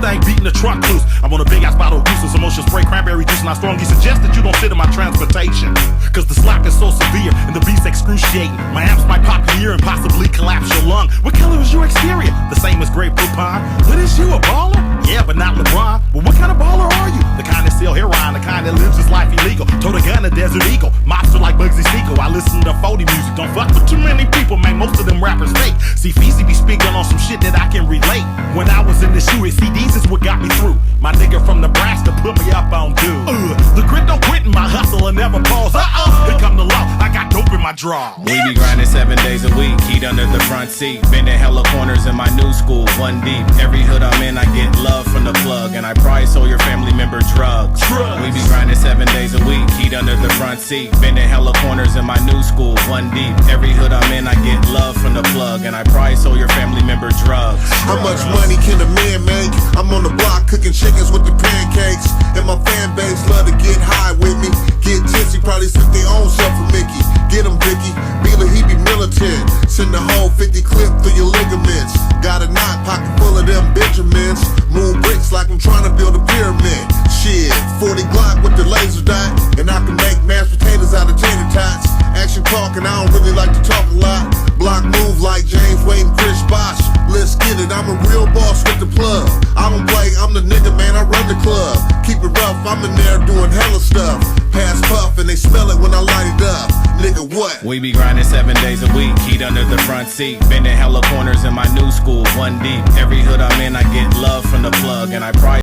Mustang beating the trunk loose. I'm on a big ass bottle of goose and some ocean spray cranberry juice, and I strongly suggest that you don't sit in my transportation, cause the slack is so severe and the beat's excruciating. My amps might pop your ear and possibly collapse your lung. What color is your exterior? The same as grape Poupon. What is you, a baller? Yeah, but not LeBron. Well, what kind of baller are you? The kind that sell heroin, the kind that lives his life illegal. Told a gun a Desert Eagle, mobster like Bugsy Siegel. I listen to 40 music, don't fuck with too many people, man. Most of them rappers fake. See, Feezy be speaking on some shit that I can relate. When I was in the shoe, CDs is what got me through. My nigga from Nebraska put me up on dude. The grit don't quit in my hustle and never pause. Here come the law, I got dope in my draw. We be grinding 7 days a week, heat under the front seat. Bending hella corners in my new school, one deep. Every hood I'm in, I get love from the plug, and I probably sold your family member drugs. We be grinding 7 days a week, heat under the front seat. Bending hella corners in my new school, one deep. Every hood I'm in, I get love from the plug, and I probably sold your family member drugs. How much money can a man make? I'm on the block cooking chickens with the pancakes, and my fan base love to get high with me. Get tipsy, probably sip their own self for Mickey. Get him, Vicky. Beeler, he be militant. Send the whole 50 clip through your ligaments. Got a knot pocket full of them Benjamins. Move bricks like I'm trying to build a pyramid. Shit, 40 Glock with the laser dot, and I can make mashed potatoes out of tater tots. Action talking, I don't really like to talk a lot. Block move like James Wade and Chris Bosh. Let's get it, I'm a real boss with the plug. I don't play, I'm the nigga, man, I run the club. Keep it rough, I'm in there doing hella stuff. Pass puff and they smell it when I light it up. Nigga, what? We be grinding 7 days a week, heat under the front seat. Bending hella corners in my new school, one deep. Every hood I'm in, I get love from the plug, and I probably